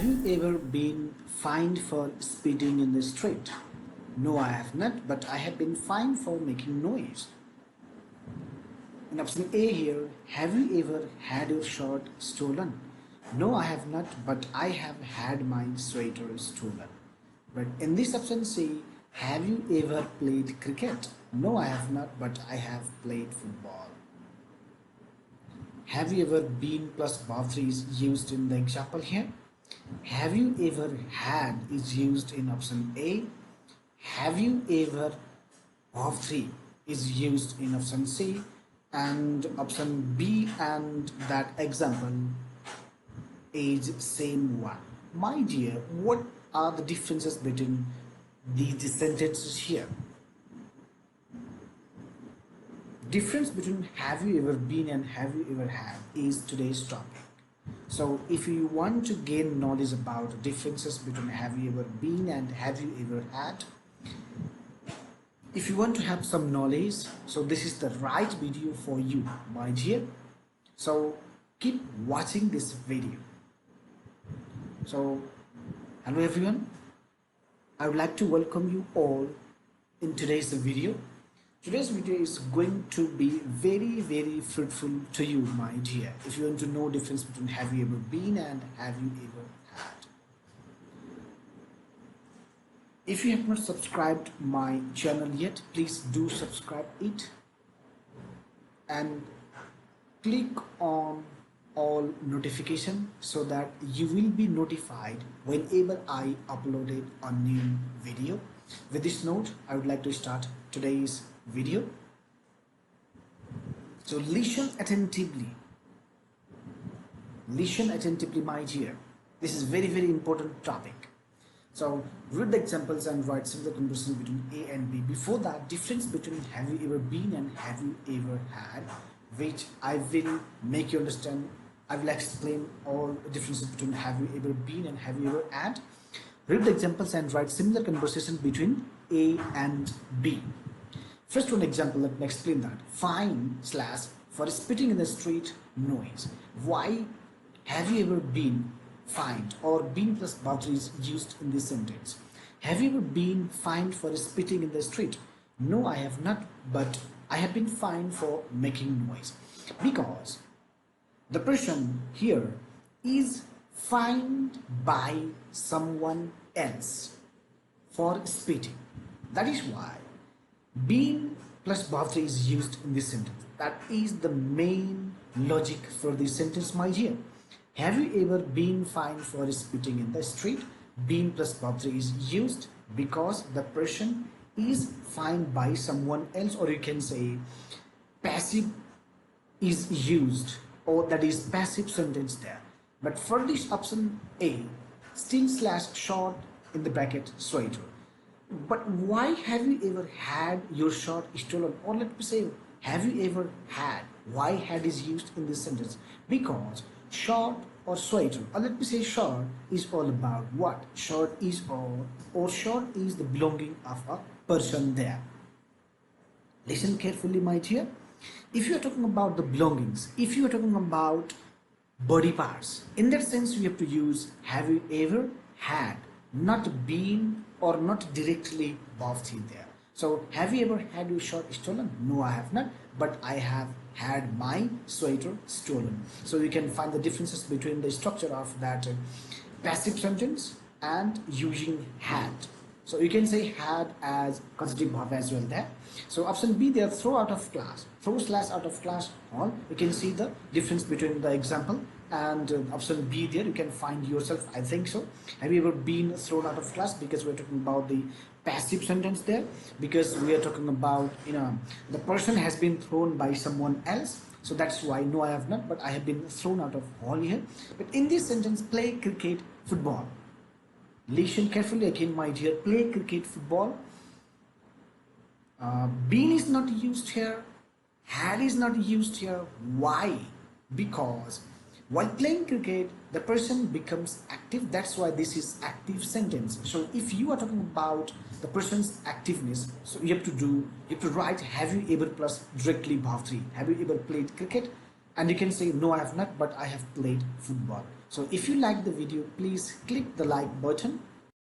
Have you ever been fined for speeding in the street? No, I have not, but I have been fined for making noise. In option A here, have you ever had your shirt stolen? No, I have not, but I have had my sweater stolen. But in this option C, have you ever played cricket? No, I have not, but I have played football. Have you ever been plus verb 3 is used in the example here? Have you ever had is used in option A. Have you ever verb 3 is used in option C, and option B and that example is same one. My dear, what are the differences between these sentences here? Difference between have you ever been and have you ever had is today's topic. So if you want to gain knowledge about differences between have you ever been and have you ever had, if you want to have some knowledge, so this is the right video for you, my dear. So keep watching this video. So hello everyone, I would like to welcome you all in today's video. Today's video is going to be very fruitful to you, my dear, if you want to know difference between have you ever been and have you ever had. If you have not subscribed my channel yet, please do subscribe it and click on all notification so that you will be notified whenever I uploaded a new video. With this note, I would like to start today's video. So listen attentively, my dear. This is very important topic. So read the examples and write similar conversations between A and B. Before that, difference between have you ever been and have you ever had, which I will make you understand. I will explain all the differences between have you ever been and have you ever had. Read the examples and write similar conversations between A and B. First one example, let me explain that. Fine slash for spitting in the street noise. Why have you ever been fined, or been plus verb is used in this sentence? Have you ever been fined for spitting in the street? No, I have not, but I have been fined for making noise. Because the person here is fined by someone else for spitting. That is why been plus verb 3 is used in this sentence. That is the main logic for this sentence, my dear. Have you ever been fined for spitting in the street? Been plus verb 3 is used because the person is fined by someone else, or you can say passive is used, or that is passive sentence there. But for this option A, still slash short in the bracket sweater. But why have you ever had your shirt stolen? Or let me say, have you ever had? Why had is used in this sentence? Because shirt or sweater, or let me say shirt, is all about what? Shirt is all, or shirt is the belonging of a person there. Listen carefully, my dear. If you are talking about the belongings, if you are talking about body parts, in that sense we have to use have you ever had, not been or not directly verb 3 there. So have you ever had your shirt stolen? No, I have not, but I have had my sweater stolen. So you can find the differences between the structure of that passive sentence and using had. So you can say had as causative verb as well there. So option B there, throw out of class, throw slash out of class all. You can see the difference between the example and option B there. You can find yourself, I think so. Have you ever been thrown out of class? Because we're talking about the passive sentence there, because we are talking about, the person has been thrown by someone else. So that's why no, I have not, but I have been thrown out of hall here. But in this sentence, play cricket, football. Listen carefully again, my dear. Play cricket, football. Been is not used here. Had is not used here. Why? Because while playing cricket, the person becomes active. That's why this is active sentence. So if you are talking about the person's activeness, so you have to write have you ever plus directly verb 3. Have you ever played cricket? And you can say, no, I have not, but I have played football. So if you like the video, please click the like button